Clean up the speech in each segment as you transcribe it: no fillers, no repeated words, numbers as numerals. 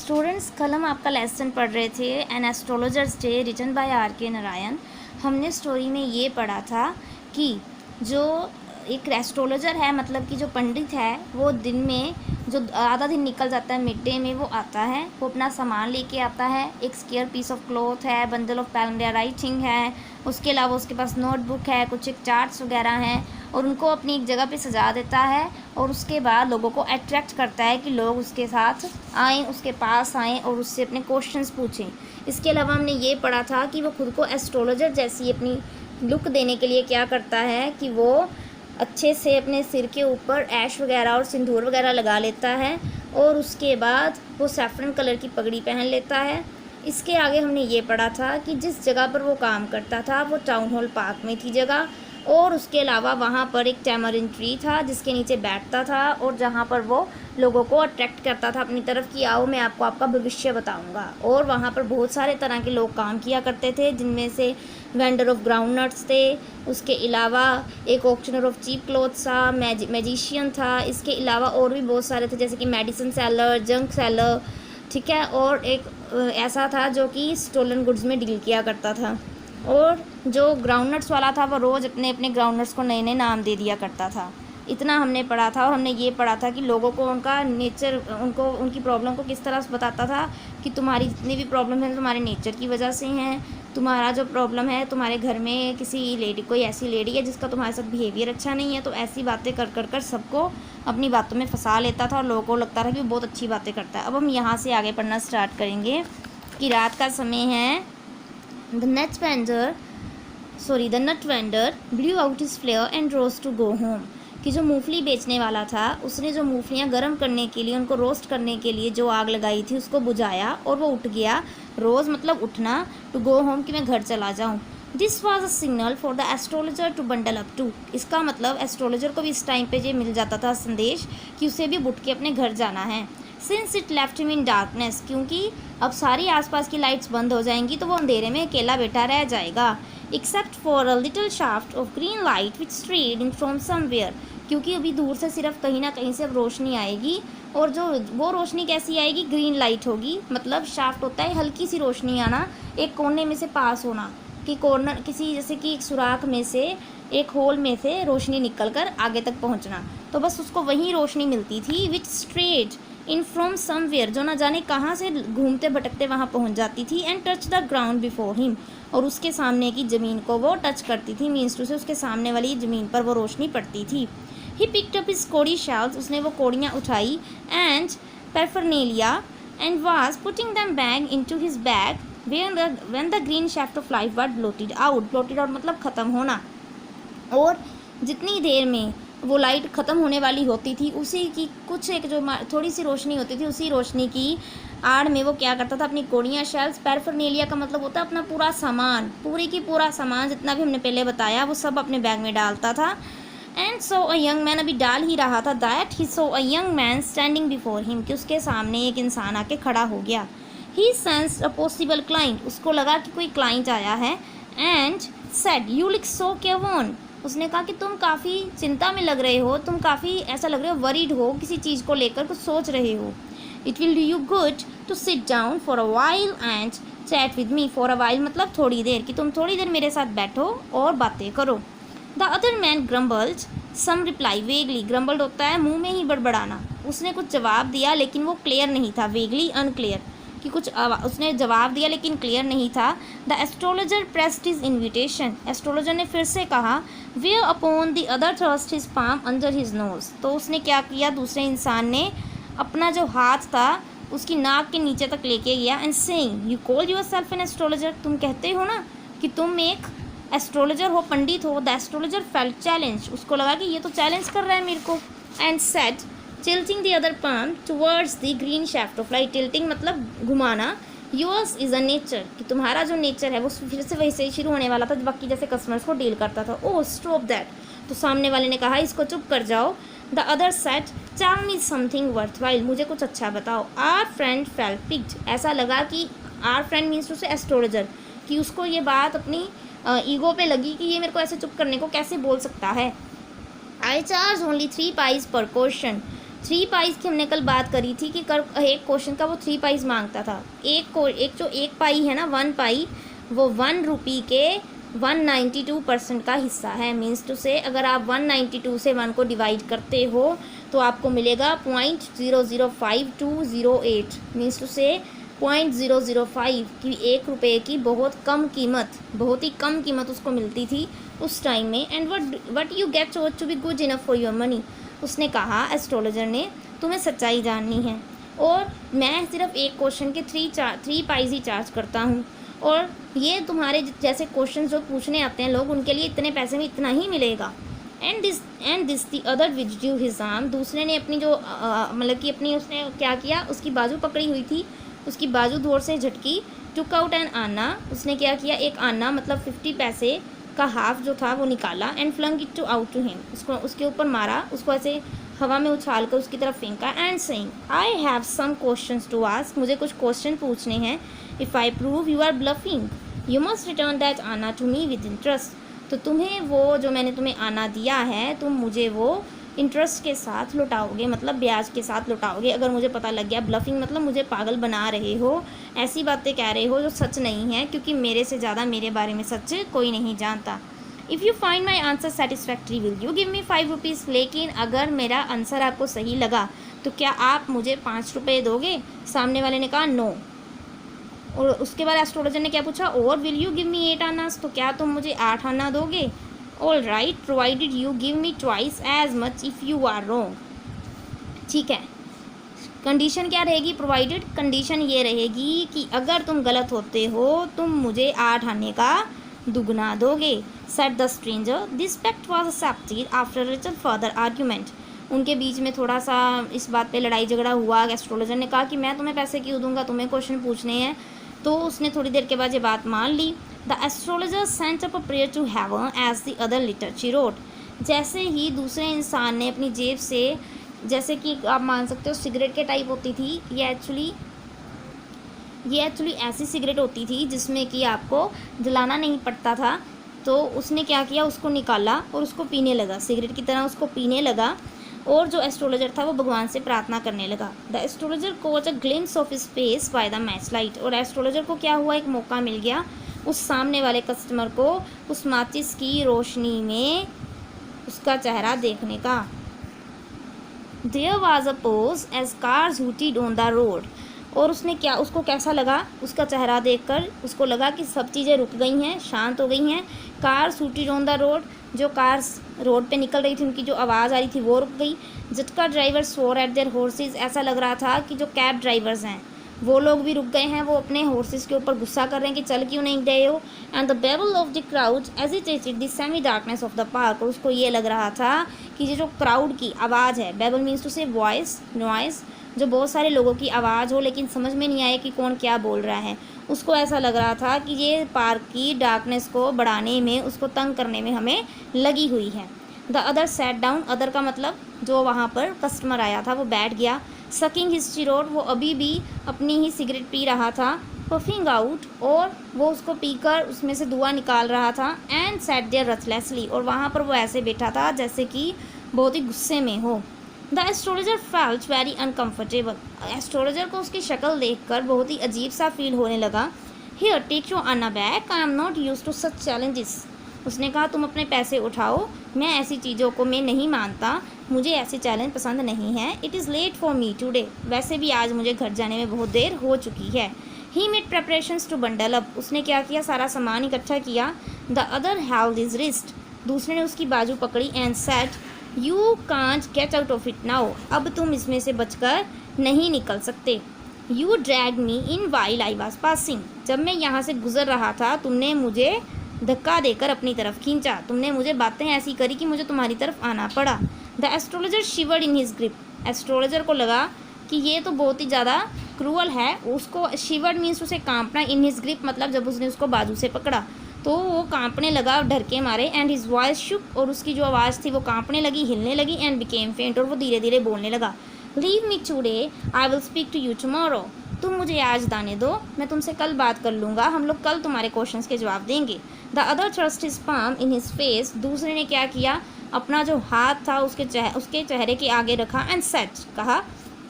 Students, कल हम आपका लेसन पढ़ रहे थे an astrologer's day written by R.K. Narayan. हमने स्टोरी में ये पढ़ा था कि जो एक एस्ट्रोलॉजर है, मतलब कि जो पंडित है, वो दिन में जो आधा दिन निकल जाता है मिड डे में, वो आता है, वो अपना सामान लेके आता है। एक स्क्वायर पीस ऑफ क्लॉथ है, बंडल ऑफ पैलेंडियर राइटिंग है, उसके अलावा उसके पास नोटबुक है, कुछ एक चार्ट्स वगैरह हैं, और उनको अपनी एक जगह पे सजा देता है। और उसके बाद लोगों को अट्रैक्ट करता है कि लोग उसके साथ आएँ, उसके पास आएँ और उससे अपने क्वेश्चंस पूछें। इसके अलावा हमने ये पढ़ा था कि वो खुद को एस्ट्रोलॉजर जैसी अपनी लुक देने के लिए क्या करता है कि वो अच्छे से अपने सिर के ऊपर ऐश वगैरह और सिंदूर वगैरह लगा लेता है, और उसके बाद वो सैफरन कलर की पगड़ी पहन लेता है। इसके आगे हमने ये पढ़ा था कि जिस जगह पर वो काम करता था वो टाउन हॉल पार्क में थी जगह, और उसके अलावा वहाँ पर एक टैमरिन ट्री था जिसके नीचे बैठता था, और जहाँ पर वो लोगों को अट्रैक्ट करता था अपनी तरफ कि आओ मैं आपको आपका भविष्य बताऊंगा। और वहाँ पर बहुत सारे तरह के लोग काम किया करते थे, जिनमें से वेंडर ऑफ ग्राउंड नट्स थे, उसके अलावा एक ऑक्शनर ऑफ चीप क्लॉथ्स था, मैजिशियन था, इसके अलावा और भी बहुत सारे थे जैसे कि मेडिसिन सेलर, जंक सेलर, ठीक है। और एक ऐसा था जो कि स्टोलन गुड्स में डील किया करता था। और जो ग्राउंडनट्स वाला था वो रोज़ अपने अपने ग्राउंडनट्स को नए नए नाम दे दिया करता था। इतना हमने पढ़ा था। और हमने ये पढ़ा था कि लोगों को उनका नेचर, उनको उनकी प्रॉब्लम को किस तरह से बताता था कि तुम्हारी जितनी भी प्रॉब्लम है तुम्हारे नेचर की वजह से हैं। तुम्हारा जो प्रॉब्लम है, तुम्हारे घर में किसी लेडी, कोई ऐसी लेडी है जिसका तुम्हारे साथ बिहेवियर अच्छा नहीं है, तो ऐसी बातें कर कर कर सबको अपनी बातों में फंसा लेता था और लोगों को लगता था कि वो बहुत अच्छी बातें करता है। अब हम यहाँ से आगे पढ़ना स्टार्ट करेंगे कि रात का समय है। The nut vendor blew out his flare and rose to go home. कि जो मूंगफली बेचने वाला था उसने जो मूंगफलियाँ गर्म करने के लिए, उनको रोस्ट करने के लिए जो आग लगाई थी उसको बुझाया, और वो उठ गया। रोज़ मतलब उठना, टू गो होम कि मैं घर चला जाऊँ। This was a signal for the astrologer to bundle up too. इसका मतलब एस्ट्रोलॉजर को भी इस टाइम पे ये मिल जाता था संदेश कि उसे भी उठ के अपने घर जाना है। Since it left him in darkness, क्योंकि अब सारी आसपास की लाइट्स बंद हो जाएंगी तो वो अंधेरे में अकेला बैठा रह जाएगा। Except for a little shaft of green light which strayed in from somewhere, क्योंकि अभी दूर से सिर्फ कहीं ना कहीं से अब रोशनी आएगी, और जो वो रोशनी कैसी आएगी, ग्रीन लाइट होगी। मतलब शाफ्ट होता है हल्की सी रोशनी आना, एक कोने में से पास होना, कि कॉर्नर किसी जैसे कि एक सुराख में से, एक होल में से रोशनी निकलकर आगे तक पहुंचना। तो बस उसको वही रोशनी मिलती थी। विच स्ट्रेट इन फ्रॉम समवेयर, जो ना जाने कहाँ से घूमते भटकते वहाँ पहुँच जाती थी। And touch the ground before him, और उसके सामने की ज़मीन को वो टच करती थी, मीन्स टू से उसके सामने वाली ज़मीन पर वो रोशनी पड़ती थी। He picked up his cowrie shells, उसने वो कोड़ियाँ उठाई, and paraphernalia, and was putting them bag into his bag when the green shaft of life was blotted out. Blotted out मतलब ख़त्म होना। और जितनी देर में वो लाइट ख़त्म होने वाली होती थी, उसी की कुछ एक जो थोड़ी सी रोशनी होती थी, उसी रोशनी की आड़ में वो क्या करता था, अपनी कोड़ियाँ, शेल्स, पैरफर्नेलिया का मतलब होता है अपना पूरा सामान, पूरी की पूरा सामान जितना भी हमने पहले बताया वो सब अपने बैग में डालता था। And so a young man, अभी डाल ही रहा था, that he so a young man standing before him, कि उसके सामने एक इंसान आके खड़ा हो गया। ही सेंस्ड अ पॉसिबल क्लाइंट, उसको लगा कि कोई क्लाइंट आया है। And said you look so careful, उसने कहा कि तुम काफ़ी चिंता में लग रहे हो, तुम काफ़ी ऐसा लग रहे हो, वरीड हो, किसी चीज़ को लेकर कुछ सोच रहे हो। It will do you good to sit down for a while and chat with me. For a while मतलब थोड़ी देर, कि तुम थोड़ी देर मेरे साथ बैठो और बातें करो। The other man grumbled some reply vaguely, grumbled होता है मुंह में ही बड़बड़ाना। उसने कुछ जवाब दिया लेकिन वो क्लियर नहीं था, वेगली अनक्लियर, कि कुछ उसने जवाब दिया लेकिन क्लियर नहीं था। The astrologer pressed his invitation, astrologer ने फिर से कहा। Whereupon the other thrust his palm under his nose, तो उसने क्या किया, दूसरे इंसान ने अपना जो हाथ था उसकी नाक के नीचे तक लेके गया। And saying you call yourself an astrologer, तुम कहते हो ना कि तुम एक एस्ट्रोलॉजर हो, पंडित हो। द एस्ट्रोलॉजर फेल्ट चैलेंज, उसको लगा कि ये तो चैलेंज कर रहा है मेरे को। And said tilting the other palm towards the green shaft of light, tilting मतलब घुमाना। योर्स इज़ अ नेचर, कि तुम्हारा जो नेचर है वो फिर से वैसे ही शुरू होने वाला था बाकी जैसे कस्टमर्स को डील करता था। ओह स्टॉप दैट, तो सामने वाले ने कहा इसको चुप कर जाओ। The other said tell me something worthwhile, मुझे कुछ अच्छा बताओ। आर फ्रेंड फेल्ट पिक्ड, ऐसा लगा कि आर फ्रेंड मीन्स टू से एस्ट्रोलॉजर, कि उसको ये बात अपनी ईगो पे लगी कि ये मेरे को ऐसे चुप करने को कैसे बोल सकता है। आई चार्ज ओनली 3 पाइस पर क्वेश्चन, 3 पाइस की हमने कल बात करी थी कि एक क्वेश्चन का वो 3 पाइस मांगता था। एक जो 1 पाई है ना, 1 पाई, वो 1 रुपी के 192% का हिस्सा है। मीन्स टू से अगर आप 192 से 1 को डिवाइड करते हो तो आपको मिलेगा 0.005208। मीन्स टू से 0.005 की 1 रुपये की बहुत ही कम कीमत उसको मिलती थी उस टाइम में। And what you get to be good enough for your money. उसने कहा, एस्ट्रोलॉजर ने, तुम्हें सच्चाई जाननी है और मैं सिर्फ एक क्वेश्चन के 3 पाइस ही चार्ज करता हूँ, और ये तुम्हारे जैसे क्वेश्चन जो पूछने आते हैं लोग, उनके लिए इतने पैसे में इतना ही मिलेगा। And this the other which due his arm. दूसरे ने अपनी जो मतलब कि अपनी, उसने क्या किया, उसकी बाजू पकड़ी हुई थी, उसकी बाजू जोर से झटकी। टुक आउट एन आना। उसने क्या किया, एक आना मतलब 50 पैसे का हाफ जो था वो निकाला। And flung it out to him. उसको उसके ऊपर मारा, उसको ऐसे हवा में उछाल कर उसकी तरफ फेंका। And saying, I have some questions to ask. मुझे कुछ क्वेश्चन पूछने हैं। If I prove you are bluffing you must return that anna to me with interest. तो तुम्हें वो जो मैंने तुम्हें आना दिया है, तुम मुझे वो इंटरेस्ट के साथ लौटाओगे, मतलब ब्याज के साथ लौटाओगे। अगर मुझे पता लग गया, ब्लफिंग मतलब मुझे पागल बना रहे हो, ऐसी बातें कह रहे हो जो सच नहीं है, क्योंकि मेरे से ज़्यादा मेरे बारे में सच कोई नहीं जानता। If you find my answer satisfactory will you give me 5 rupees. लेकिन अगर मेरा आंसर आपको सही लगा तो क्या आप मुझे 5 रुपये दोगे? सामने वाले ने कहा नो। और उसके बाद एस्ट्रोलॉजर ने क्या पूछा, और will you give me 8 annas. तो क्या तुम मुझे 8 आना दोगे? All right, provided you give me twice as much if you are wrong. ठीक है, कंडीशन क्या रहेगी? प्रोवाइडेड कंडीशन ये रहेगी कि अगर तुम गलत होते हो तुम मुझे 8 आने का दुगना दोगे। Said the stranger. This pact was accepted after little further argument. उनके बीच में थोड़ा सा इस बात पे लड़ाई झगड़ा हुआ। एस्ट्रोलॉजर ने कहा कि मैं तुम्हें पैसे क्यों दूंगा, तुम्हें क्वेश्चन पूछने हैं। तो उसने थोड़ी देर के बाद ये बात मान ली। The astrologer sent up a prayer to heaven as the other lit a cheroot. जैसे ही दूसरे इंसान ने अपनी जेब से, जैसे कि आप मान सकते हो सिगरेट के टाइप होती थी, ये एक्चुअली ऐसी सिगरेट होती थी जिसमें कि आपको जलाना नहीं पड़ता था। तो उसने क्या किया, उसको निकाला और उसको पीने लगा, सिगरेट की तरह उसको पीने लगा। और जो एस्ट्रोलॉजर था वो भगवान से प्रार्थना करने लगा। The astrologer caught a glimpse of his face by the match light. और एस्ट्रोलॉजर को क्या हुआ, एक मौका मिल गया उस सामने वाले कस्टमर को उस माचिस की रोशनी में उसका चेहरा देखने का। There was a pause as cars hooted on the road. और उसने क्या, उसको कैसा लगा उसका चेहरा देखकर? उसको लगा कि सब चीज़ें रुक गई हैं, शांत हो गई हैं। Cars hooted on the road, जो कार्स रोड पे निकल रही थी उनकी जो आवाज़ आ रही थी वो रुक गई। झटका driver swore eight there horses. ऐसा लग रहा था कि जो कैब ड्राइवर्स हैं वो लोग भी रुक गए हैं, वो अपने हॉर्सेस के ऊपर गुस्सा कर रहे हैं कि चल क्यों नहीं गए हो। And the babble of the crowd agitated the semi darkness of the park. और उसको ये लग रहा था कि ये जो क्राउड की आवाज़ है, बेबल मीन्स टू से वॉइस, नॉइस, जो बहुत सारे लोगों की आवाज़ हो लेकिन समझ में नहीं आए कि कौन क्या बोल रहा है। उसको ऐसा लग रहा था कि ये पार्क की डार्कनेस को बढ़ाने में, उसको तंग करने में हमें लगी हुई है। The other sat down. Other का मतलब जो वहाँ पर कस्टमर आया था वो बैठ गया। Sucking his cheroot. वो अभी भी अपनी ही सिगरेट पी रहा था। Puffing out. और वो उसको पीकर उसमें से धुआं निकाल रहा था। And sat there ruthlessly. और वहाँ पर वो ऐसे बैठा था जैसे कि बहुत ही गुस्से में हो। The astrologer felt very uncomfortable. Astrologer को उसकी शक्ल देखकर बहुत ही अजीब सा फील होने लगा। Here take your anna back, I am not used to such challenges. उसने कहा तुम अपने पैसे उठाओ, मैं ऐसी चीज़ों को मैं नहीं मानता, मुझे ऐसे चैलेंज पसंद नहीं है। It is late for me today. वैसे भी आज मुझे घर जाने में बहुत देर हो चुकी है। He made preparations to bundle up. उसने क्या किया, सारा सामान इकट्ठा किया। The other held his wrist. दूसरे ने उसकी बाजू पकड़ी and said you can't get out of it now. अब तुम इसमें से बचकर नहीं निकल सकते। You drag me in while I was passing. जब मैं यहाँ से गुजर रहा था तुमने मुझे धक्का देकर अपनी तरफ खींचा, तुमने मुझे बातें ऐसी करी कि मुझे तुम्हारी तरफ आना पड़ा। The astrologer शिवर्ड in his grip. Astrologer को लगा कि ये तो बहुत ही ज़्यादा क्रूअल है। उसको शिवर्ड मीन्स उसे कांपना, इन हिज ग्रिप मतलब जब उसने उसको बाजू से पकड़ा तो वो कांपने लगा डर के मारे। एंड हिज वॉइस शुक। और उसकी जो आवाज़ थी वो कांपने लगी, हिलने लगी। एंड बिकेम फेंट। और वो धीरे धीरे बोलने लगा। Leave me today, I will speak to you tomorrow. तुम मुझे आज दाने दो, मैं तुमसे कल बात कर लूँगा, हम लोग कल तुम्हारे क्वेश्चंस के जवाब देंगे। The other thrust his palm in his face, दूसरे ने क्या किया, अपना जो हाथ था उसके चेहरे के आगे रखा एंड सेट, कहा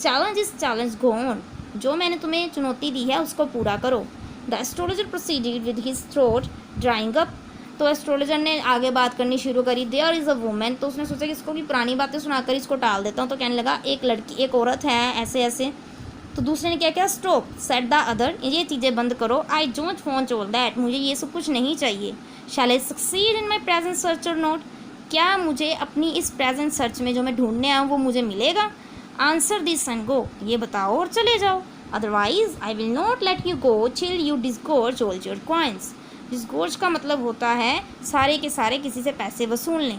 challenge is challenge, go on, जो मैंने तुम्हें चुनौती दी है उसको पूरा करो। The astrologer proceeded with his throat drying up, तो एस्ट्रोलॉजर ने आगे बात करनी शुरू करी। देयर इज़ अ वुमेन, तो उसने सोचा कि इसको की पुरानी बातें सुनाकर इसको टाल देता हूँ, तो कहने लगा एक लड़की, एक औरत है ऐसे ऐसे। तो दूसरे ने क्या किया, स्टॉप, सेट द अदर, ये चीज़ें बंद करो, I don't want all that, मुझे ये सब कुछ नहीं चाहिए। Shall I succeed in my present search or not, क्या मुझे अपनी इस प्रेजेंट सर्च में जो मैं ढूंढने आऊँ वो मुझे मिलेगा। आंसर दिस एंड गो, ये बताओ और चले जाओ, otherwise I will not let you go till you disgorge all your coins. Disgorge का मतलब होता है सारे के सारे किसी से पैसे वसूल लें।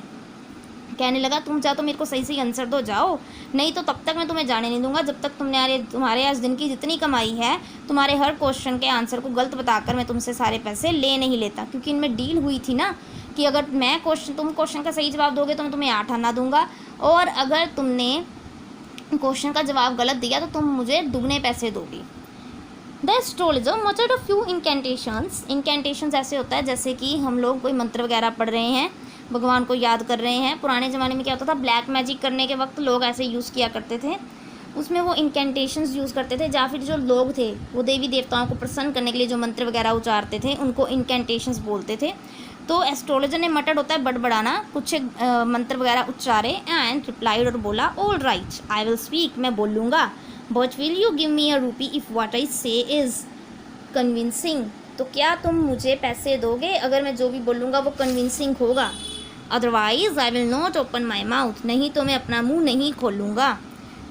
कहने लगा तुम चाहो तो मेरे को सही सही आंसर दो, जाओ, नहीं तो तब तक मैं तुम्हें जाने नहीं दूंगा जब तक तुम्हारे आज दिन की जितनी कमाई है, तुम्हारे हर क्वेश्चन के आंसर को गलत बताकर मैं तुमसे सारे पैसे ले नहीं लेता। क्योंकि इनमें डील हुई थी ना कि अगर तुम क्वेश्चन का सही जवाब दोगे तो मैं तुम्हें 8 आना दूंगा, और अगर तुमने क्वेश्चन का जवाब गलत दिया तो तुम मुझे दुगने पैसे दोगी। द एस्ट्रोलॉजर मचर्ड अ फ्यू इनकेंटेशंस, इनकेंटेशंस ऐसे होता है जैसे कि हम लोग कोई मंत्र वगैरह पढ़ रहे हैं, भगवान को याद कर रहे हैं। पुराने ज़माने में क्या होता था, ब्लैक मैजिक करने के वक्त लोग ऐसे यूज़ किया करते थे, उसमें वो इनकेंटेशंस यूज़ करते थे, या फिर जो लोग थे वो देवी देवताओं को प्रसन्न करने के लिए जो मंत्र वगैरह उच्चारते थे उनको इनकेंटेशंस बोलते थे। तो एस्ट्रोलॉजर ने मटर्ड होता है बड़बड़ाना, कुछ मंत्र वगैरह उच्चारे एंड रिप्लाइड, और बोला all right I will speak, मैं बोलूँगा, but will you give me a rupee if what I से इज़ कन्विंसिंग, तो क्या तुम मुझे पैसे दोगे अगर मैं जो भी बोलूँगा वो कन्विंसिंग होगा। Otherwise I will not open my mouth, नहीं तो मैं अपना मुंह नहीं खोलूँगा।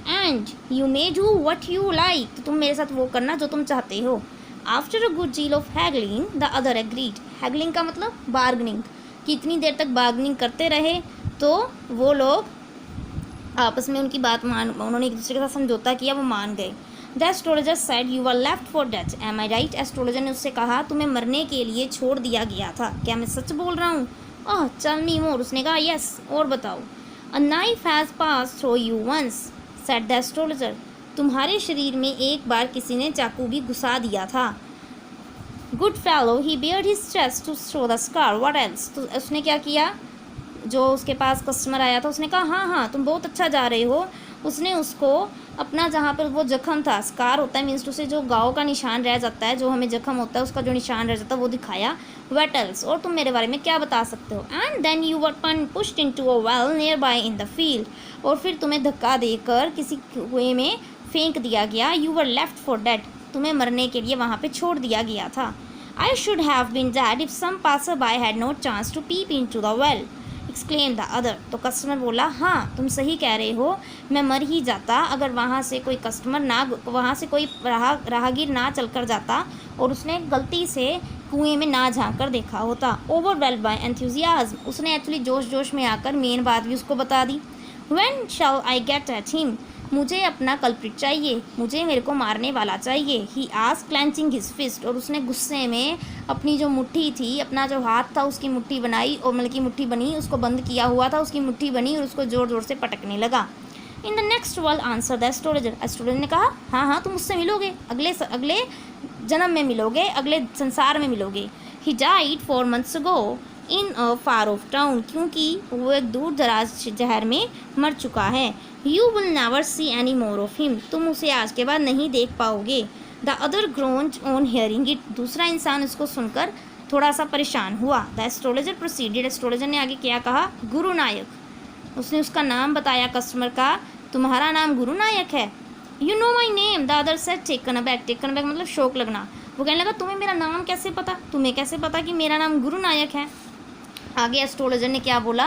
And you may do what you like, तो तुम मेरे साथ वो करना जो तुम चाहते हो। After a good deal of haggling the other agreed, haggling का मतलब बार्गनिंग, कि इतनी देर तक बार्गनिंग करते रहे तो वो लोग आपस में उनकी बात उन्होंने एक दूसरे के साथ समझौता किया, वो मान गए। The astrologer said you are left for death, am I right, astrologer ने उससे कहा तुम्हें मरने के लिए छोड़ दिया गया था, क्या मैं सच बोल रहा हूँ। ओह टेल मी मोर, उसने कहा यस, और बताओ। A knife has pass through you once, said the astrologer, तुम्हारे शरीर में एक बार किसी ने चाकू भी घुसा दिया था। Good fellow he bared his chest to show the scar, what else, तो उसने क्या किया, जो उसके पास कस्टमर आया था उसने कहा हाँ हाँ तुम बहुत अच्छा जा रहे हो, उसने उसको अपना जहाँ पर वो जख्म था, स्कार होता है मीन्स टू से जो गाँव का निशान रह जाता है, जो हमें जख्म होता है उसका जो निशान रह जाता है वो दिखाया। वेटल्स, और तुम मेरे बारे में क्या बता सकते हो। And then you were pushed into a well nearby in the field, और फिर तुम्हें धक्का देकर किसी कुएं में फेंक दिया गया। You were left for dead, तुम्हें मरने के लिए वहाँ पे छोड़ दिया गया था। I should have been dead if some passer by had no chance to peep into the well, exclaim the other, तो कस्टमर बोला हाँ तुम सही कह रहे हो, मैं मर ही जाता अगर वहाँ से कोई राहगीर ना चल कर जाता और उसने गलती से कुएं में ना झांक कर देखा होता। ओवरवेल्ड बाय एंथुजियाज्म, उसने एक्चुअली जोश में आकर मेन बात भी उसको बता दी। When shall I get at him, मुझे अपना कल्प्रिट चाहिए, मुझे मेरे को मारने वाला चाहिए। He asked clenching his fist, और उसने गुस्से में अपनी जो मुट्ठी थी, अपना जो हाथ था उसकी मुट्ठी बनाई, और मतलब की मुट्ठी बनी, उसको बंद किया हुआ था, उसकी मुट्ठी बनी और उसको ज़ोर ज़ोर से पटकने लगा। In the next world answer the astrologer, astrologer ने कहा हाँ तुम उससे मिलोगे, अगले जन्म में मिलोगे, अगले संसार में मिलोगे। He died 4 months ago in a far of town, क्योंकि वो एक दूर दराज शहर में मर चुका है। You will never see any more of him, तुम उसे आज के बाद नहीं देख पाओगे। The other ग्रोन्ड on hearing it, दूसरा इंसान उसको सुनकर थोड़ा सा परेशान हुआ। द एस्ट्रोलॉजर प्रोसीडेड, एस्ट्रोलॉजर ने आगे क्या कहा, गुरु नायक, उसने उसका नाम बताया कस्टमर का, तुम्हारा नाम गुरु नायक है। You know my name, the other said taken aback, taken aback मतलब शौक लगना। वो कहने लगा तुम्हें मेरा नाम कैसे पता, तुम्हें कैसे पता कि मेरा नाम गुरु नायक है। आगे एस्ट्रोलॉजर ने क्या बोला,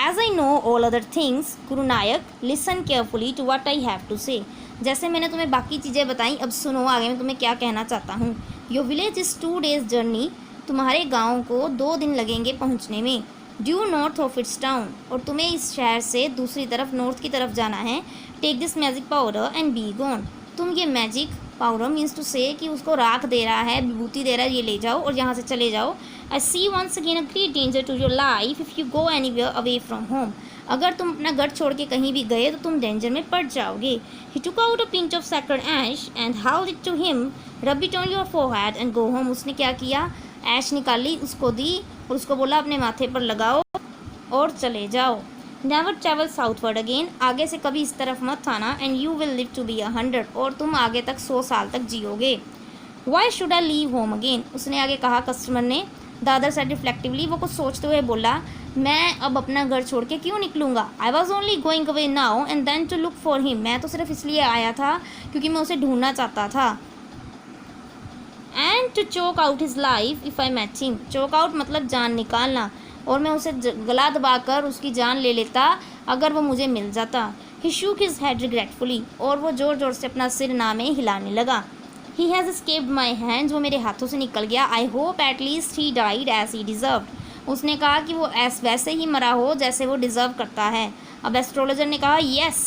as I know all other things Guru Nayak, listen carefully to what I have to say, जैसे मैंने तुम्हें बाकी चीज़ें बताई अब सुनो आगे मैं तुम्हें क्या कहना चाहता हूँ। Your village is 2 days journey, तुम्हारे गाँव को 2 दिन लगेंगे पहुँचने में। Due north of its town, और तुम्हें इस शहर से दूसरी तरफ नॉर्थ की तरफ जाना है। Take this magic powder and be gone, तुम ये मैजिक पाउडर मीन्स टू से कि उसको राख दे रहा है, विभूति दे रहा है, ये ले जाओ और यहाँ से चले जाओ। I see once again a great danger to your life if you go anywhere away from home, अगर तुम अपना घर छोड़ के कहीं भी गए तो तुम डेंजर में पड़ जाओगे। He took out a pinch of sacred ash and held it to him. Rub it on your forehead and go home. उसने क्या किया, ऐश निकाली, उसको दी और उसको बोला अपने माथे पर लगाओ और चले जाओ। Never travel southward again. आगे से कभी इस तरफ मत आना। And you will live to be 100. और तुम आगे तक 100 साल तक जियोगे। Why should I leave home again? उसने आगे कहा कस्टमर ने। The other said reflectively. वो कुछ सोचते हुए बोला, मैं अब अपना घर छोड़ के क्यों निकलूँगा। I was only going away now and then to look for him. मैं तो सिर्फ इसलिए आया था क्योंकि मैं उसे ढूंढना चाहता था। And to choke out his life if I met him. choke out मतलब जान निकालना, और मैं उसे गला दबाकर उसकी जान ले लेता अगर वो मुझे मिल जाता। He shook his head regretfully. और वो ज़ोर ज़ोर से अपना सिर ना में हिलाने लगा। He has escaped my hands. वो मेरे हाथों से निकल गया। I hope at least he died as he deserved. उसने कहा कि वो वैसे ही मरा हो जैसे वो डिज़र्व करता है। अब एस्ट्रोलॉजर ने कहा yes,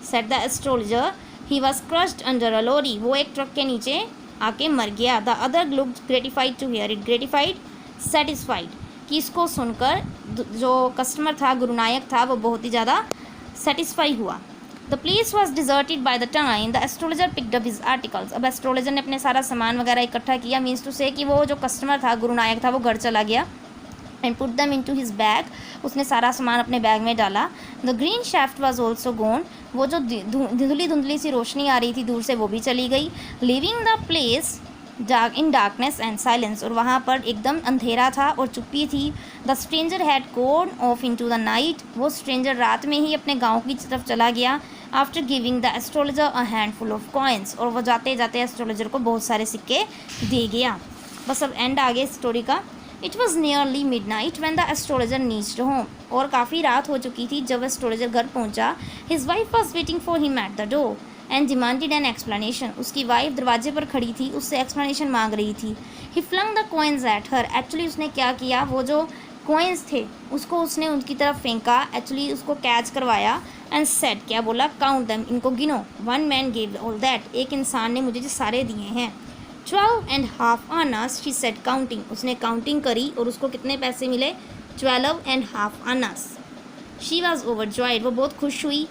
said the astrologer. He was crushed under a lorry. वो एक ट्रक के नीचे आके मर गया। The other looked gratified to hear it. Gratified, satisfied. कि इसको सुनकर जो कस्टमर था, गुरुनायक था, वो बहुत ही ज़्यादा सेटिस्फाई हुआ। The place was deserted by the time the astrologer picked up his articles. अब एस्ट्रोलॉजर ने अपने सारा सामान वगैरह इकट्ठा किया, मीन्स टू से कि वो जो कस्टमर था, गुरुनायक था, वो घर चला गया। And put them into his bag. उसने सारा सामान अपने बैग में डाला। The green shaft was also gone. वो जो धुंधली धुंधली सी रोशनी आ रही थी दूर से, वो भी चली गई। Leaving the place in darkness and silence. और वहाँ पर एकदम अंधेरा था और चुप्पी थी। The stranger had gone off into the night. वो स्ट्रेंजर रात में ही अपने गाँव की तरफ चला गया। After giving the astrologer a handful of coins. और वो जाते जाते एस्ट्रोलॉजर को बहुत सारे सिक्के दे गया। बस अब एंड आ गया स्टोरी का। It was nearly midnight when the astrologer reached home. और काफ़ी रात हो चुकी थी जब एस्ट्रोलॉजर घर पहुंचा। His wife was waiting for him at the door and demanded an explanation. उसकी वाइफ दरवाजे पर खड़ी थी, उससे एक्सप्लेनेशन मांग रही थी। He flung the coins at her. Actually उसने क्या किया, वो जो coins थे उसको उसने उनकी तरफ फेंका। Actually उसको कैच करवाया and said, क्या बोला, count them, इनको गिनो। One man gave all that. एक इंसान ने मुझे जो सारे दिए हैं। 12.5 annas, she said counting. उसने काउंटिंग करी और उसको कितने पैसे मिले, 12.5 annas. She was overjoyed. वो बहुत खुश हुई।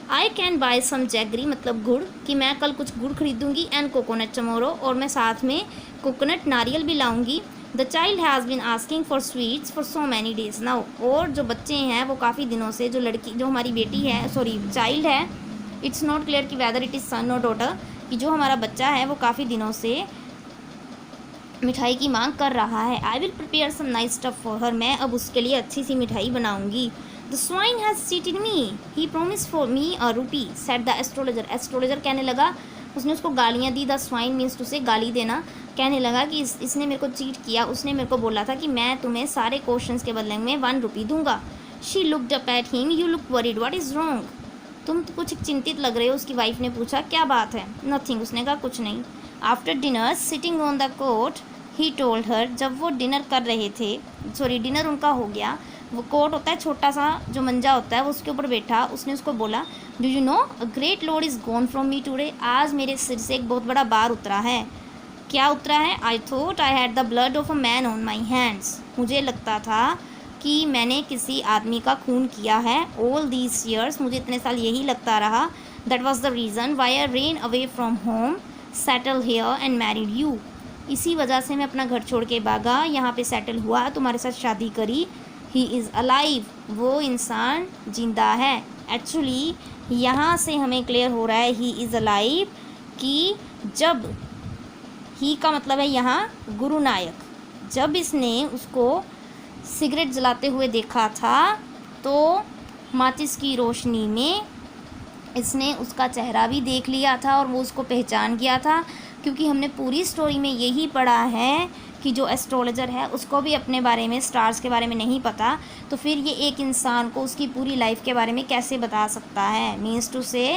I can buy some jaggery, मतलब गुड़, कि मैं कल कुछ गुड़ खरीदूंगी, and coconut tomorrow, और मैं साथ में कोकोनट नारियल भी लाऊंगी। The child has been asking for sweets for so many days now. और जो बच्चे हैं वो काफ़ी दिनों से, जो लड़की, जो हमारी बेटी है, सॉरी चाइल्ड है, इट्स नॉट क्लियर कि वेदर इट इज़ सन और डॉटर, कि जो हमारा बच्चा है वो काफ़ी दिनों से मिठाई की मांग कर रहा है। I will prepare some nice stuff for her. मैं अब उसके लिए अच्छी सी मिठाई बनाऊंगी. The swine has cheated me, he promise for me a rupee, said the astrologer. Astrologer कहने लगा, उसने उसको गालियाँ दी. द स्वाइन मीन्स टू से गाली देना. कहने लगा कि इसने मेरे को चीट किया, उसने मेरे को बोला था कि मैं तुम्हें सारे क्वेश्चंस के बदले में 1 रुपी दूंगा. She looked up at him, you look worried, what is wrong. तुम तो कुछ चिंतित लग रहे हो. उसकी वाइफ ने पूछा क्या बात है. नथिंग, उसने कहा कुछ नहीं. After dinner sitting on the cot he told her, जब वो डिनर कर रहे थे, सॉरी डिनर उनका हो गया, वो कोट होता है छोटा सा जो मंजा होता है, वो उसके ऊपर बैठा. उसने उसको बोला, do you know a great load is gone from me today. आज मेरे सिर से एक बहुत बड़ा बार उतरा है. क्या उतरा है. I thought I had the blood of a man on my hands. मुझे लगता था कि मैंने किसी आदमी का खून किया है. ऑल दीज ईयर्स, मुझे इतने साल यही लगता रहा. That was the reason why I ran away from home, settle here and married you. इसी वजह से मैं अपना घर छोड़ के भागा, यहाँ पे सेटल हुआ, तुम्हारे साथ शादी करी. ही इज़ अलाइव, वो इंसान जिंदा है. एक्चुअली यहाँ से हमें क्लियर हो रहा है ही इज़ अलाइव कि जब ही का मतलब है यहाँ गुरु नायक, जब इसने उसको सिगरेट जलाते हुए देखा था तो माचिस की रोशनी में इसने उसका चेहरा भी देख लिया था और वो उसको पहचान गया था. क्योंकि हमने पूरी स्टोरी में यही पढ़ा है कि जो एस्ट्रोलॉजर है उसको भी अपने बारे में, स्टार्स के बारे में नहीं पता, तो फिर ये एक इंसान को उसकी पूरी लाइफ के बारे में कैसे बता सकता है. मीन्स टू से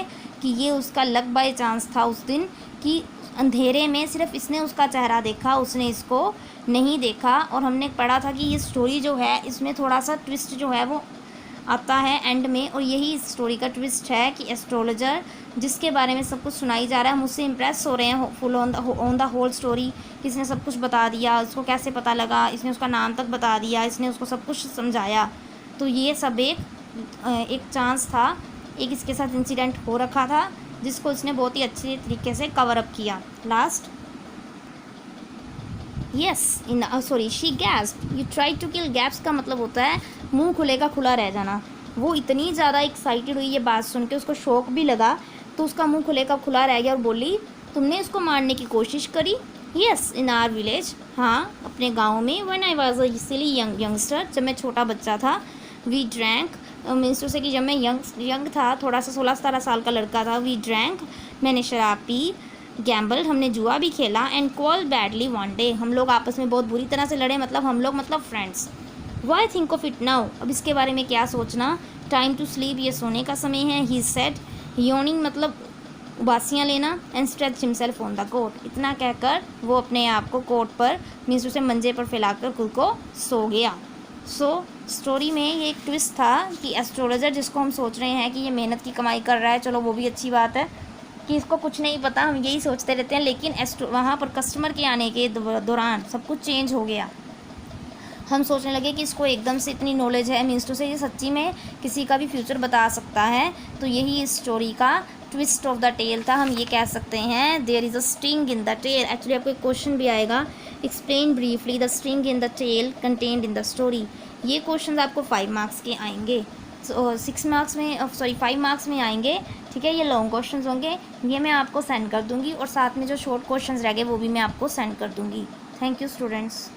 कि ये उसका लक बाय चांस था उस दिन कि अंधेरे में सिर्फ इसने उसका चेहरा देखा, उसने इसको नहीं देखा. और हमने पढ़ा था कि ये स्टोरी जो है इसमें थोड़ा सा ट्विस्ट जो है वो आता है एंड में, और यही इस स्टोरी का ट्विस्ट है कि एस्ट्रोलॉजर जिसके बारे में सब कुछ सुनाई जा रहा है, हम उससे इम्प्रेस हो रहे हैं full on the whole story. इसने सब कुछ बता दिया, उसको कैसे पता लगा, इसने उसका नाम तक बता दिया, इसने उसको सब कुछ समझाया. तो ये सब एक एक चांस था, एक इसके साथ इंसिडेंट हो रखा था जिसको उसने बहुत ही अच्छे तरीके से कवर अप किया। Last, yes in sorry she gasp you try to kill. Gasps का मतलब होता है मुंह खुले का खुला रह जाना। वो इतनी ज़्यादा एक्साइटेड हुई ये बात सुन के, उसको शौक भी लगा, तो उसका मुंह खुले का खुला रह गया और बोली, तुमने इसको मारने की कोशिश करी? यस इन आवर विलेज, हाँ अपने गाँव में। When I was a silly youngster, जब मैं छोटा बच्चा था। वी ड्रैंक मीन्स टू से कि जब मैं यंग था, थोड़ा सा 16-17 साल का लड़का था। वी ड्रैंक, मैंने शराब पी। गैम्बल्ड, हमने जुआ भी खेला। And call badly one day, हम लोग आपस में बहुत बुरी तरह से लड़े, मतलब हम लोग मतलब friends. Why think of it now, अब इसके बारे में क्या सोचना। टाइम टू स्लीप, ये सोने का समय है। ही सेड, योनिंग मतलब उबासियाँ लेना। And stretch himself on the cot, इतना कहकर वो अपने आप को कोट पर मीन्स उसे मंजे पर फैलाकर खुद को सो गया। सो स्टोरी में ये एक ट्विस्ट था कि एस्ट्रोलॉजर जिसको हम सोच रहे हैं कि ये मेहनत की कमाई कर रहा है, चलो वो भी अच्छी बात है कि इसको कुछ नहीं पता, हम यही सोचते रहते हैं, लेकिन वहाँ पर कस्टमर के आने के दौरान सब कुछ चेंज हो गया। हम सोचने लगे कि इसको एकदम से इतनी नॉलेज है, मीन्स टू से ये सच्ची में किसी का भी फ्यूचर बता सकता है। तो यही इस स्टोरी का ट्विस्ट ऑफ द टेल था। हम ये कह सकते हैं there is a string in the tail. Actually आपको एक क्वेश्चन भी आएगा, explain briefly the string in the tail contained in the story. ये क्वेश्चन आपको 5 मार्क्स के आएंगे, 6 मार्क्स में सॉरी 5 मार्क्स में आएंगे, ठीक है। ये लॉन्ग क्वेश्चंस होंगे, ये मैं आपको सेंड कर दूंगी और साथ में जो शॉर्ट क्वेश्चंस रह गए वो भी मैं आपको सेंड कर दूंगी। Thank you students.